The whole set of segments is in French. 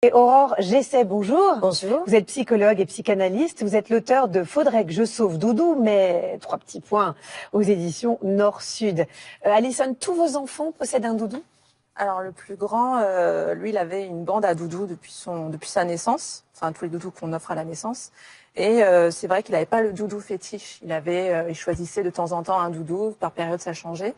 Et Aurore Gesset, bonjour. Bonjour. Vous êtes psychologue et psychanalyste. Vous êtes l'auteur de Faudrait que je sauve Doudou, mais 3 petits points aux éditions Nord-Sud. Alison, tous vos enfants possèdent un doudou? Alors le plus grand, lui, il avait une bande à doudou depuis sa naissance, enfin tous les doudous qu'on offre à la naissance. Et c'est vrai qu'il n'avait pas le doudou fétiche. Il choisissait de temps en temps un doudou, par période ça changeait.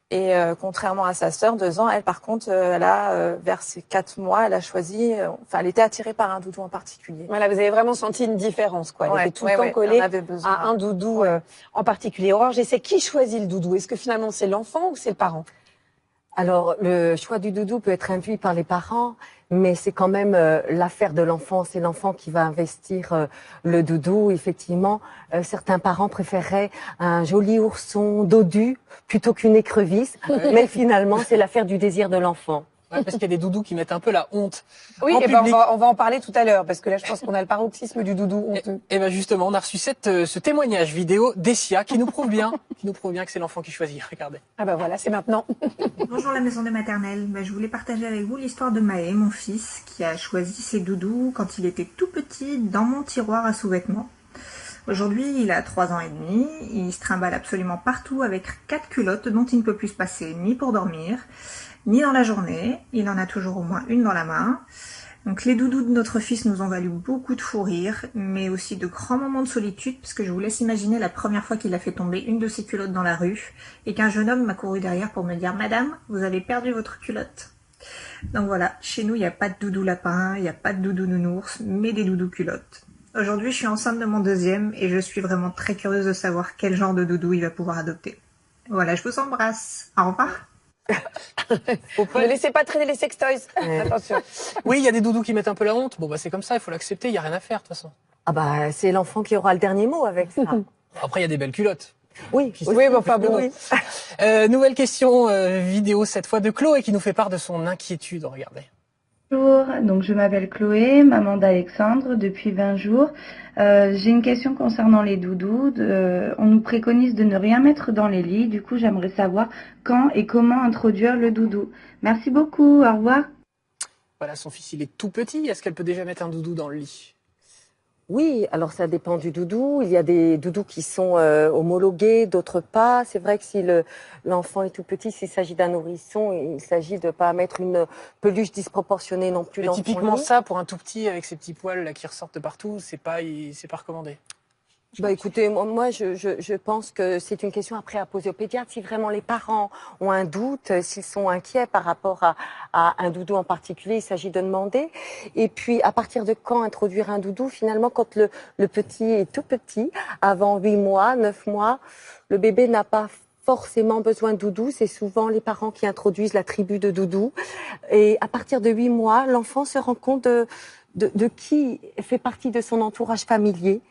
Et contrairement à sa sœur, 2 ans, elle par contre, vers ses 4 mois, elle a choisi, elle était attirée par un doudou en particulier. Voilà, vous avez vraiment senti une différence, quoi. Elle était tout le temps collée à un doudou en particulier. Aurore Gesset, qui choisit le doudou? Est-ce que finalement c'est l'enfant ou c'est le parent? Alors, le choix du doudou peut être induit par les parents, mais c'est quand même l'affaire de l'enfant. C'est l'enfant qui va investir le doudou. Effectivement, certains parents préféreraient un joli ourson dodu plutôt qu'une écrevisse, mais finalement, c'est l'affaire du désir de l'enfant. Ouais, parce qu'il y a des doudous qui mettent un peu la honte. Oui, et ben on va en parler tout à l'heure, parce que là, je pense qu'on a le paroxysme du doudou honteux. Et ben justement, on a reçu ce témoignage vidéo d'Essia qui nous prouve bien, que c'est l'enfant qui choisit. Regardez. Ah ben voilà, c'est maintenant. Bonjour la maison de maternelle. Je voulais partager avec vous l'histoire de Maë, mon fils, qui a choisi ses doudous quand il était tout petit dans mon tiroir à sous-vêtements. Aujourd'hui, il a 3 ans et demi, il se trimballe absolument partout avec 4 culottes dont il ne peut plus se passer ni pour dormir, ni dans la journée. Il en a toujours au moins une dans la main. Donc les doudous de notre fils nous ont valu beaucoup de fou rire, mais aussi de grands moments de solitude, parce que je vous laisse imaginer la première fois qu'il a fait tomber une de ses culottes dans la rue, et qu'un jeune homme m'a couru derrière pour me dire « Madame, vous avez perdu votre culotte ». Donc voilà, chez nous, il n'y a pas de doudou lapin, il n'y a pas de doudou nounours, mais des doudous culottes. Aujourd'hui, je suis enceinte de mon 2e, et je suis vraiment très curieuse de savoir quel genre de doudou il va pouvoir adopter. Voilà, je vous embrasse. Au revoir. Ne laissez pas traîner les sextoys. Attention. Oui, il y a des doudous qui mettent un peu la honte. Bon, bah c'est comme ça, il faut l'accepter, il n'y a rien à faire de toute façon. Ah bah, c'est l'enfant qui aura le dernier mot avec ça. Après, il y a des belles culottes. Oui, oui, mais enfin bon. Oui. Nouvelle question vidéo, cette fois de Chloé, qui nous fait part de son inquiétude. Regardez. Bonjour, donc je m'appelle Chloé, maman d'Alexandre depuis 20 jours. J'ai une question concernant les doudous. On nous préconise de ne rien mettre dans les lits. Du coup, j'aimerais savoir quand et comment introduire le doudou. Merci beaucoup, au revoir. Voilà, son fils, il est tout petit. Est-ce qu'elle peut déjà mettre un doudou dans le lit? Oui, alors ça dépend du doudou. Il y a des doudous qui sont homologués, d'autres pas. C'est vrai que si l'enfant est tout petit, s'il s'agit d'un nourrisson, il s'agit de pas mettre une peluche disproportionnée non plus Mais dans son typiquement lit. ça, pour un tout petit avec ses petits poils là, qui ressortent de partout, c'est pas recommandé. Bah écoutez, moi je pense que c'est une question après à poser au pédiatre. Si vraiment les parents ont un doute, s'ils sont inquiets par rapport à un doudou en particulier, il s'agit de demander. Et puis à partir de quand introduire un doudou? Finalement, quand le petit est tout petit, avant 8 mois, 9 mois, le bébé n'a pas forcément besoin de doudou, c'est souvent les parents qui introduisent la tribu de doudou. Et à partir de 8 mois, l'enfant se rend compte de qui fait partie de son entourage familier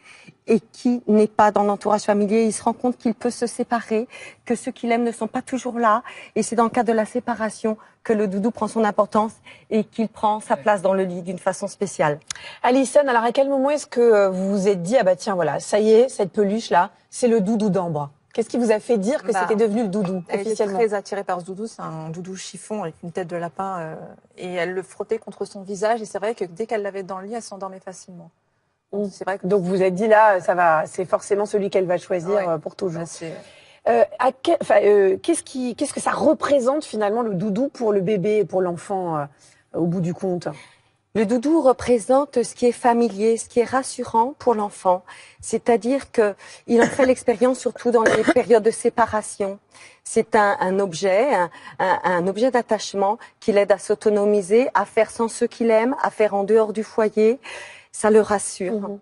et qui n'est pas dans l'entourage familier. Il se rend compte qu'il peut se séparer, que ceux qu'il aime ne sont pas toujours là. Et c'est dans le cadre de la séparation que le doudou prend son importance et qu'il prend sa place dans le lit d'une façon spéciale. Alison, alors à quel moment est-ce que vous vous êtes dit, ah bah tiens, voilà, ça y est, cette peluche-là, c'est le doudou d'Ambre? Qu'est-ce qui vous a fait dire que c'était devenu le doudou Elle était officiellement? très attirée par ce doudou, c'est un doudou chiffon avec une tête de lapin et elle le frottait contre son visage et c'est vrai que dès qu'elle l'avait dans le lit, elle s'endormait facilement. C'est vrai que... Donc vous vous êtes dit là, ça va, c'est forcément celui qu'elle va choisir pour toujours. Qu'est-ce que ça représente finalement le doudou pour le bébé et pour l'enfant au bout du compte? Le doudou représente ce qui est familier, ce qui est rassurant pour l'enfant. C'est-à-dire qu'il en fait l'expérience surtout dans les périodes de séparation. C'est un objet, un objet d'attachement qui l'aide à s'autonomiser, à faire sans ceux qu'il aime, à faire en dehors du foyer. Ça le rassure.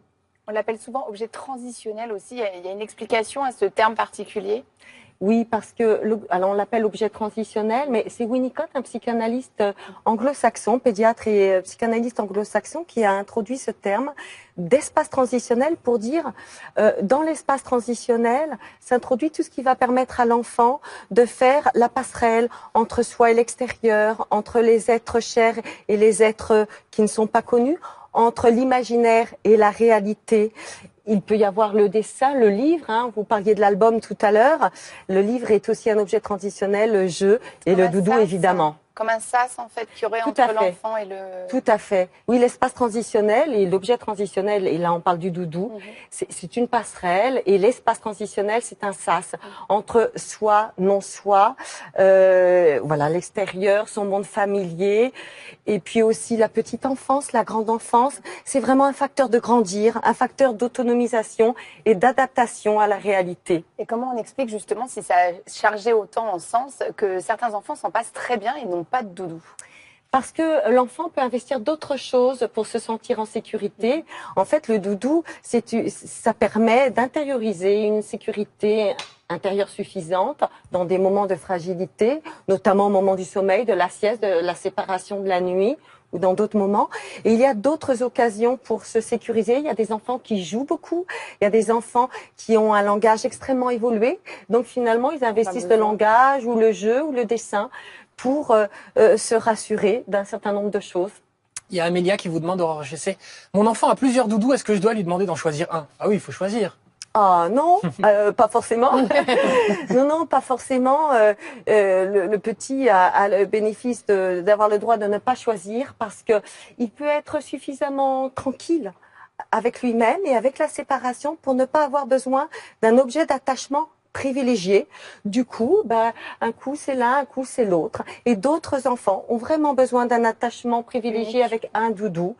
On l'appelle souvent objet transitionnel aussi. Il y a une explication à ce terme particulier? Oui, parce que alors on l'appelle objet transitionnel, mais c'est Winnicott, un psychanalyste anglo-saxon, pédiatre et psychanalyste anglo-saxon, qui a introduit ce terme d'espace transitionnel pour dire dans l'espace transitionnel s'introduit tout ce qui va permettre à l'enfant de faire la passerelle entre soi et l'extérieur, entre les êtres chers et les êtres qui ne sont pas connus, entre l'imaginaire et la réalité. Il peut y avoir le dessin, le livre, vous parliez de l'album tout à l'heure. Le livre est aussi un objet transitionnel, le jeu et le doudou évidemment. Comme un sas, en fait, qu'il y aurait Tout entre à fait. l'enfant et le... Tout à fait. Oui, l'espace transitionnel et l'objet transitionnel, et là on parle du doudou, c'est une passerelle, et l'espace transitionnel, c'est un sas entre soi, non soi, voilà, l'extérieur, son monde familier, et puis aussi la petite enfance, la grande enfance. C'est vraiment un facteur de grandir, un facteur d'autonomisation et d'adaptation à la réalité. Et comment on explique justement, si ça a chargé autant en sens, que certains enfants s'en passent très bien et n'ont pas de doudou? Parce que l'enfant peut investir d'autres choses pour se sentir en sécurité. En fait, le doudou, ça permet d'intérioriser une sécurité intérieure suffisante dans des moments de fragilité, notamment au moment du sommeil, de la sieste, de la séparation de la nuit ou dans d'autres moments. Et il y a d'autres occasions pour se sécuriser. Il y a des enfants qui jouent beaucoup. Il y a des enfants qui ont un langage extrêmement évolué. Donc finalement, ils investissent le langage ou le jeu ou le dessin pour se rassurer d'un certain nombre de choses. Il y a Amélia qui vous demande, Aurore Gessé, mon enfant a plusieurs doudous, est-ce que je dois lui demander d'en choisir un? Ah oui, il faut choisir. Ah non, pas forcément. Non, pas forcément. Le petit a le bénéfice d'avoir le droit de ne pas choisir parce que il peut être suffisamment tranquille avec lui-même et avec la séparation pour ne pas avoir besoin d'un objet d'attachement privilégié. Du coup, un coup c'est l'un, un coup c'est l'autre. Et d'autres enfants ont vraiment besoin d'un attachement privilégié avec un doudou.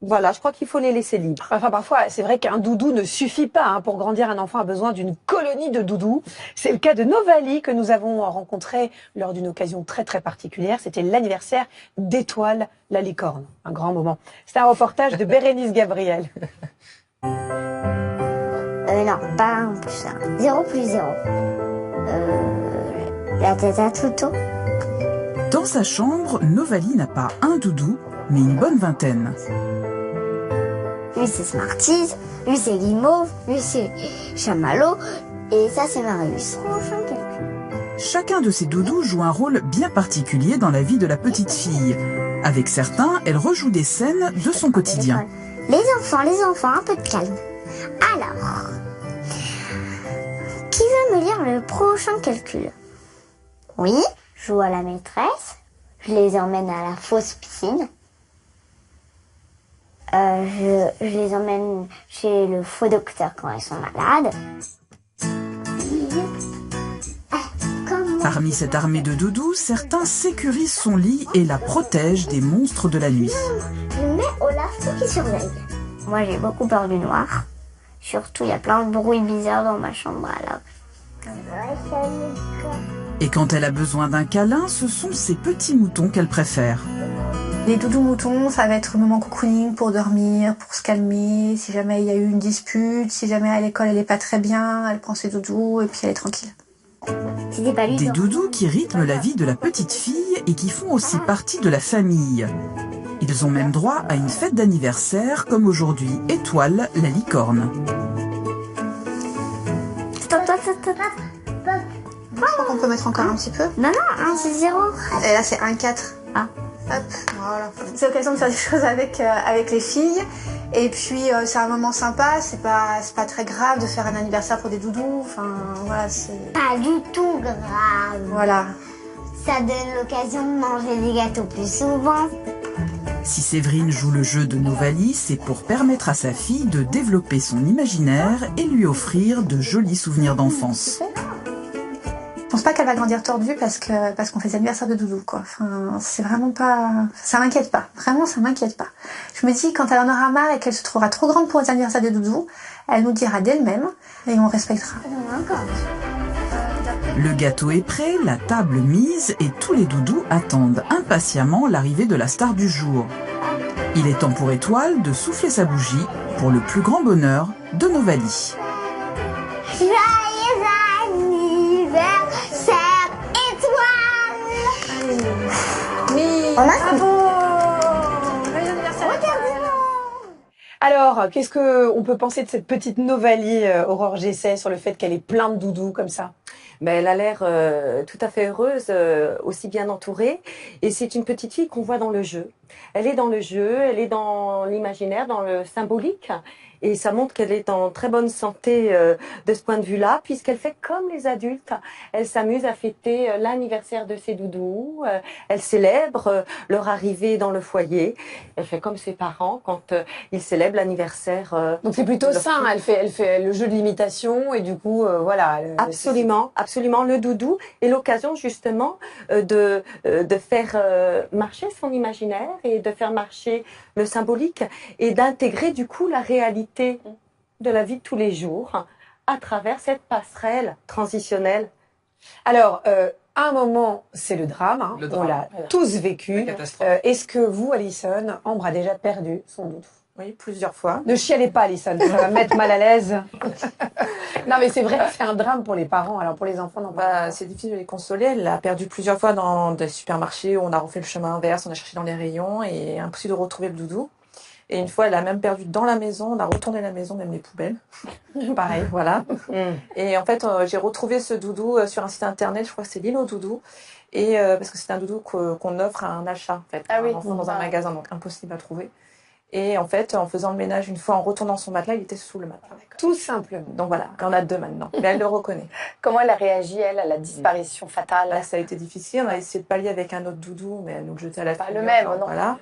Voilà, je crois qu'il faut les laisser libres. Enfin, parfois, c'est vrai qu'un doudou ne suffit pas. Hein. Pour grandir, un enfant a besoin d'une colonie de doudous. C'est le cas de Novali que nous avons rencontré lors d'une occasion très très particulière. C'était l'anniversaire d'Étoile, la licorne. Un grand moment. C'est un reportage de Bérénice Gabriel. Non, pas 1 plus 1. 0 plus 0. La tête à Toutou. Dans sa chambre, Novali n'a pas un doudou, mais une bonne vingtaine. Lui c'est Smarties, lui c'est Guimauve, lui c'est Chamallow, et ça c'est Marius. Prochain calcul. Chacun de ces doudous joue un rôle bien particulier dans la vie de la petite fille. Avec certains, elle rejoue des scènes de son quotidien. Les enfants, un peu de calme. Alors, qui veut me lire le prochain calcul? Oui, je joue à la maîtresse, je les emmène à la fausse piscine. Je les emmène chez le faux docteur quand elles sont malades. Parmi cette armée de doudous, certains sécurisent son lit et la protègent des monstres de la nuit. Je mets Olaf tout qui surveille. Moi j'ai beaucoup peur du noir. Surtout il y a plein de bruits bizarres dans ma chambre alors. Et quand elle a besoin d'un câlin, ce sont ces petits moutons qu'elle préfère. Les doudous moutons, ça va être le moment cocooning pour dormir, pour se calmer. Si jamais il y a eu une dispute, si jamais à l'école elle est pas très bien, elle prend ses doudous et puis elle est tranquille. Des doudous qui rythment la vie de la petite fille et qui font aussi partie de la famille. Ils ont même droit à une fête d'anniversaire comme aujourd'hui Étoile, la licorne. Stop. Je crois qu'on peut mettre encore un petit peu. Non, 1 c'est 0. Et là c'est 1, 4. Ah. Hop, voilà. C'est l'occasion de faire des choses avec les filles. Et puis c'est un moment sympa, c'est pas très grave de faire un anniversaire pour des doudous. Enfin voilà, c'est. Pas du tout grave. Voilà. Ça donne l'occasion de manger des gâteaux plus souvent. Si Séverine joue le jeu de Novali, c'est pour permettre à sa fille de développer son imaginaire et lui offrir de jolis souvenirs d'enfance. Je pense pas qu'elle va grandir tordue parce qu'on fait l'anniversaire de doudou, quoi. Enfin, c'est vraiment pas, ça m'inquiète pas. Vraiment, ça m'inquiète pas. Je me dis, quand elle en aura marre et qu'elle se trouvera trop grande pour les anniversaires de doudou, elle nous dira d'elle-même et on respectera. Le gâteau est prêt, la table mise et tous les doudous attendent impatiemment l'arrivée de la star du jour. Il est temps pour Étoile de souffler sa bougie pour le plus grand bonheur de Novali. Oui. Alors, qu'est-ce qu'on peut penser de cette petite Novali, Aurore Gessé, sur le fait qu'elle ait plein de doudous comme ça? Mais elle a l'air tout à fait heureuse, aussi bien entourée. Et c'est une petite fille qu'on voit dans le jeu. Elle est dans le jeu, elle est dans l'imaginaire, dans le symbolique. Et ça montre qu'elle est en très bonne santé de ce point de vue-là, puisqu'elle fait comme les adultes. Elle s'amuse à fêter l'anniversaire de ses doudous. Elle célèbre leur arrivée dans le foyer. Elle fait comme ses parents quand ils célèbrent l'anniversaire. Donc c'est plutôt sain. Elle fait le jeu de l'imitation et du coup, voilà. Absolument, absolument. Le doudou est l'occasion justement de faire marcher son imaginaire et de faire marcher le symbolique et d'intégrer du coup la réalité de la vie de tous les jours à travers cette passerelle transitionnelle. Alors, à un moment, c'est le drame. Hein. Le drame. On l'a tous vécu. La catastrophe. Est-ce que vous, Alison, Ambre a déjà perdu son doudou? Oui, plusieurs fois. Ne chialez pas, Alison, ça va me mettre mal à l'aise. Non, mais c'est vrai que c'est un drame pour les parents. Alors pour les enfants, non pas. C'est difficile de les consoler. Elle l'a perdu plusieurs fois dans des supermarchés où on a refait le chemin inverse, on a cherché dans les rayons et impossible de retrouver le doudou. Et une fois, elle a même perdu dans la maison. On a retourné la maison, même les poubelles. Pareil. Voilà. Et en fait, j'ai retrouvé ce doudou sur un site internet. Je crois que c'est l'île au doudou. Et parce que c'est un doudou qu'on offre à un achat, en fait, Ah oui. un enfant dans un magasin, donc impossible à trouver. Et en fait, en faisant le ménage une fois, en retournant son matelas, il était sous le matelas. Tout simplement. Donc voilà, il y en a deux maintenant. Mais elle le reconnaît. Comment elle a réagi, elle, à la disparition fatale? Là, ça a été difficile. On a essayé de pallier avec un autre doudou, mais elle nous le jetait à la Pas figure. le même, Enfin, non. Voilà.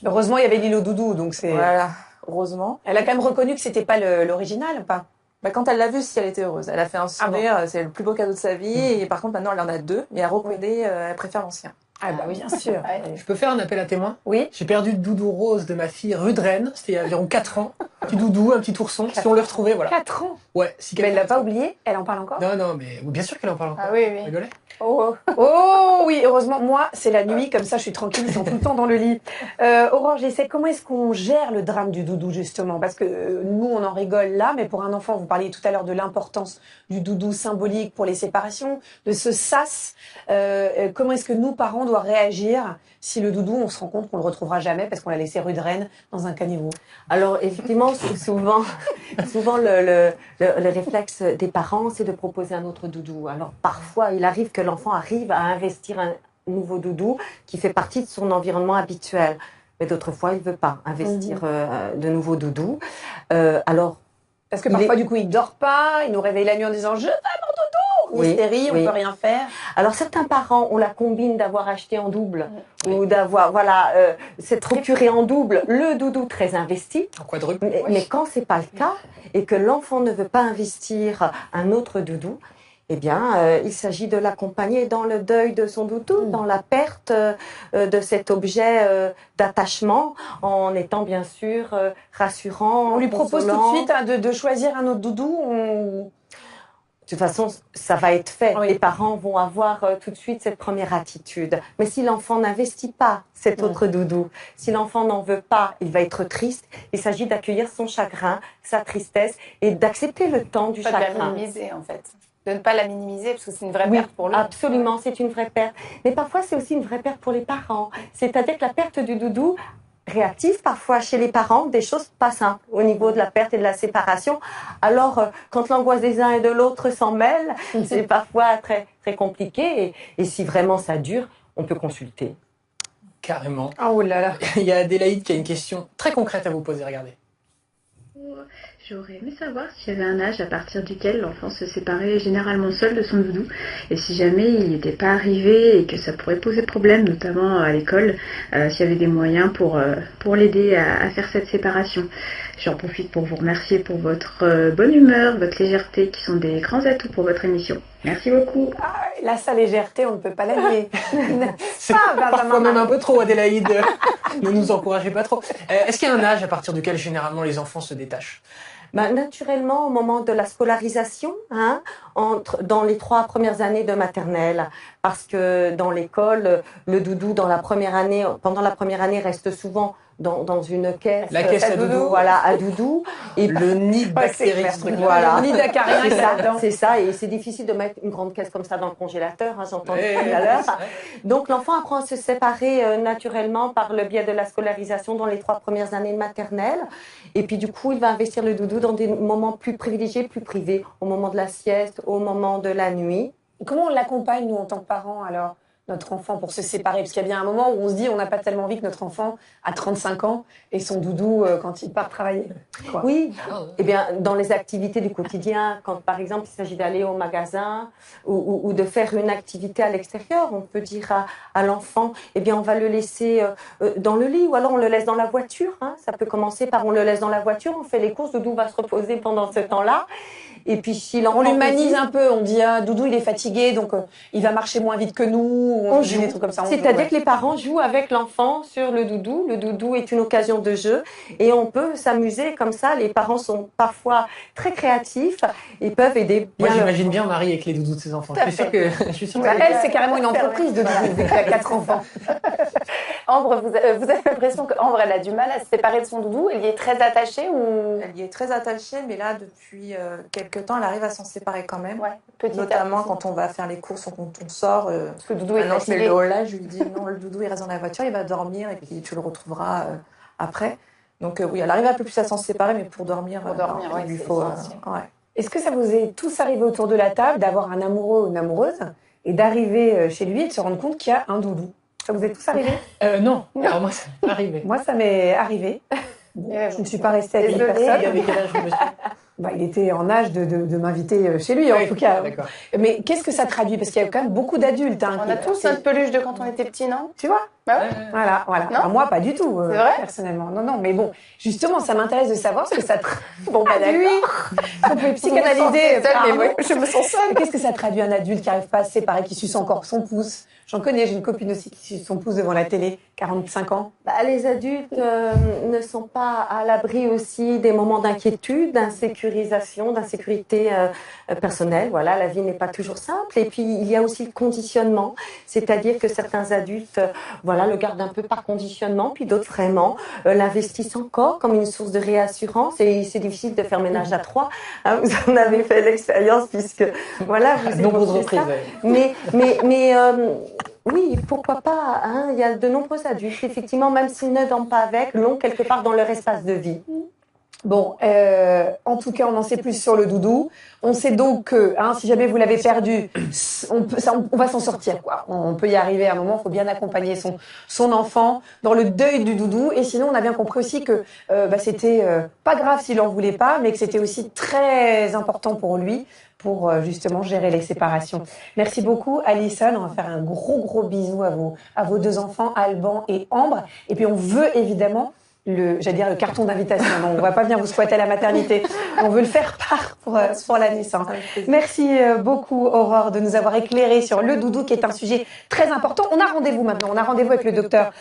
Heureusement, il y avait l'île au doudou, donc c'est. Voilà, heureusement. Elle a quand même reconnu que c'était pas l'original, ou pas? Bah, quand elle l'a vu, si elle était heureuse. Elle a fait un sourire, c'est le plus beau cadeau de sa vie. Et par contre, maintenant, elle en a deux. Mais elle reconnaît, elle préfère l'ancien. Ah bah oui, bien sûr. Je peux faire un appel à témoins? Oui. J'ai perdu le doudou rose de ma fille rue de Rennes. C'était il y a environ 4 ans. Un petit doudou, un petit ourson. Si on le retrouvait, voilà. 4 ans. Ouais. Si Mais elle quelqu'un- l'a pas oublié? Elle en parle encore? Non, non, mais bien sûr qu'elle en parle encore. Ah oui, oui. Vous rigolez? Oh, oh. Oh oui, heureusement, moi, c'est la nuit, comme ça je suis tranquille, ils sont tout le temps dans le lit. Aurore, j'essaie, comment est-ce qu'on gère le drame du doudou, justement? Parce que nous, on en rigole là, mais pour un enfant, vous parliez tout à l'heure de l'importance du doudou symbolique pour les séparations, de ce sas. Comment est-ce que nous, parents, doivent réagir si le doudou, on se rend compte qu'on le retrouvera jamais parce qu'on l'a laissé rue de Rennes dans un caniveau? Alors effectivement, souvent le réflexe des parents, c'est de proposer un autre doudou. Alors parfois, il arrive que l'enfant arrive à investir un nouveau doudou qui fait partie de son environnement habituel. Mais d'autres fois, il ne veut pas investir de nouveaux doudous. Alors, parce que parfois, du coup, il dort pas, il nous réveille la nuit en disant « Je veux mon doudou !» Hystérie, on peut rien faire. Alors certains parents ont la combine d'avoir acheté en double ou d'avoir s'être procuré en double le doudou très investi. En quadruple. Mais quand c'est pas le cas et que l'enfant ne veut pas investir un autre doudou, eh bien, il s'agit de l'accompagner dans le deuil de son doudou, dans la perte de cet objet d'attachement, en étant bien sûr rassurant. On lui propose tout de suite de choisir un autre doudou. De toute façon, ça va être fait. Oui. Les parents vont avoir tout de suite cette première attitude. Mais si l'enfant n'investit pas cet autre doudou, si l'enfant n'en veut pas, il va être triste. Il s'agit d'accueillir son chagrin, sa tristesse et d'accepter le temps du chagrin. De la minimiser, en fait. De ne pas la minimiser, parce que c'est une vraie perte pour lui. Absolument, c'est une vraie perte. Mais parfois, c'est aussi une vraie perte pour les parents. C'est-à-dire que la perte du doudou réactive parfois chez les parents des choses pas simples au niveau de la perte et de la séparation. Alors, quand l'angoisse des uns et de l'autre s'en mêle, c'est parfois très, très compliqué. Et si vraiment ça dure, on peut consulter. Carrément. Oh là là. Il y a Adélaïde qui a une question très concrète à vous poser, regardez. J'aurais aimé savoir s'il y avait un âge à partir duquel l'enfant se séparait généralement seul de son doudou et si jamais il n'était pas arrivé et que ça pourrait poser problème, notamment à l'école, s'il y avait des moyens pour l'aider à faire cette séparation. J'en profite pour vous remercier pour votre bonne humeur, votre légèreté qui sont des grands atouts pour votre émission. Merci beaucoup. Ah, là, sa légèreté, on ne peut pas la nier. C'est parfois même un peu trop, Adélaïde. Ne nous encouragez pas trop. Est-ce qu'il y a un âge à partir duquel généralement les enfants se détachent? Naturellement, au moment de la scolarisation, dans les 3 premières années de maternelle, parce que dans l'école, le doudou pendant la première année reste souvent dans une caisse. La caisse à doudou. Voilà, à doudou. Et le nid de bactéries. Voilà. Le nid d'acarien, c'est ça. Et c'est difficile de mettre une grande caisse comme ça dans le congélateur, j'entends tout à l'heure. Donc l'enfant apprend à se séparer naturellement par le biais de la scolarisation dans les 3 premières années de maternelle. Et puis du coup, il va investir le doudou dans des moments plus privilégiés, plus privés, au moment de la sieste, au moment de la nuit. Comment on l'accompagne, nous, en tant que parents, alors? notre enfant pour se séparer? Parce qu'il y a bien un moment où on se dit on n'a pas tellement envie que notre enfant a 35 ans et son doudou quand il part travailler. Quoi. Oui, eh bien, dans les activités du quotidien, quand par exemple il s'agit d'aller au magasin ou de faire une activité à l'extérieur, on peut dire à l'enfant, eh bien on va le laisser dans le lit ou alors on le laisse dans la voiture. Hein. Ça peut commencer par on le laisse dans la voiture, on fait les courses, Doudou va se reposer pendant ce temps-là. Et puis si l'enfant on l'humanise un peu, on dit ah, Doudou il est fatigué donc il va marcher moins vite que nous. On joue. Des trucs comme ça. C'est-à-dire que les parents jouent avec l'enfant sur le doudou. Le doudou est une occasion de jeu et on peut s'amuser comme ça. Les parents sont parfois très créatifs et peuvent aider bien. Moi j'imagine bien Marie avec les doudous de ses enfants. Je suis sûr que elle c'est carrément une entreprise de doudou vu qu'elle a 4 enfants. Ambre, vous avez l'impression qu'Ambre elle a du mal à se séparer de son doudou? Elle y est très attachée ou? Elle y est très attachée, mais là depuis quelques temps, elle arrive à s'en séparer quand même. Ouais, notamment quand on va faire les courses ou quand on sort. Parce que le doudou est maintenant, fatigué. je fais le haut là, je lui dis non, le doudou il reste dans la voiture, il va dormir et puis tu le retrouveras après. Donc oui, elle arrive un peu plus à s'en séparer, mais pour dormir, ouais, il lui faut. Est-ce que ça vous est tous arrivé autour de la table d'avoir un amoureux ou une amoureuse et d'arriver chez lui et de se rendre compte qu'il y a un doudou? Ça vous est tous arrivé? Non. Alors moi ça m'est arrivé. Moi ça m'est arrivé. Je ne suis pas restée avec personne. Il avait quel âge, monsieur? Il était en âge de m'inviter chez lui, en tout cas. Mais qu'est-ce que ça traduit? Parce qu'il y a quand même beaucoup d'adultes. Hein, on a tous notre peluche de quand on était petit, non? Tu vois? Bah ouais. Voilà. Enfin, moi, pas du tout. C'est vrai? Personnellement. Non. Mais bon, justement, ça m'intéresse de savoir ce que ça traduit. Bon, lui, on peut psychanalyser. Je me sens seule. Qu'est-ce que ça traduit un adulte qui n'arrive pas à se séparer, qui suce encore son pouce? J'en connais, j'ai une copine aussi qui suce son pouce devant la télé, 45 ans. Les adultes ne sont pas à l'abri aussi des moments d'inquiétude, d'insécurisation, d'insécurité personnelle. Voilà, la vie n'est pas toujours simple. Et puis, il y a aussi le conditionnement, c'est-à-dire que certains adultes le gardent un peu par conditionnement, puis d'autres vraiment l'investissent encore comme une source de réassurance. Et c'est difficile de faire ménage à trois. Hein, vous en avez fait l'expérience puisque, vous évoquez ça. Mais oui, pourquoi pas, hein, il y a de nombreux adultes, effectivement, même s'ils ne dorment pas avec, l'ont quelque part dans leur espace de vie. Bon, en tout cas, on en sait plus sur le doudou. On sait donc que, si jamais vous l'avez perdu, on va s'en sortir, quoi. On peut y arriver à un moment. Il faut bien accompagner son enfant dans le deuil du doudou. Et sinon, on a bien compris aussi que c'était pas grave s'il en voulait pas, mais que c'était aussi très important pour lui pour justement gérer les séparations. Merci beaucoup, Alison. On va faire un gros bisou à vos 2 enfants, Alban et Ambre. Et puis, on veut évidemment le carton d'invitation. Non, on va pas venir vous squatter à la maternité. On veut le faire part pour la naissance. Merci beaucoup, Aurore, de nous avoir éclairé sur le doudou, qui est un sujet très important. On a rendez-vous maintenant. On a rendez-vous avec le docteur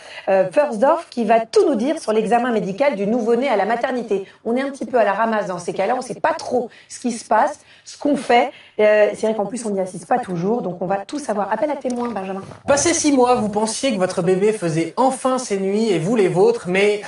Pfursdorf, qui va tout nous dire sur l'examen médical du nouveau-né à la maternité. On est un petit peu à la ramasse dans ces cas-là. On sait pas trop ce qui se passe, ce qu'on fait. C'est vrai qu'en plus, on n'y assiste pas toujours. Donc, on va tout savoir. Appel à témoin, Benjamin. Passé 6 mois, vous pensiez que votre bébé faisait enfin ses nuits et vous les vôtres, mais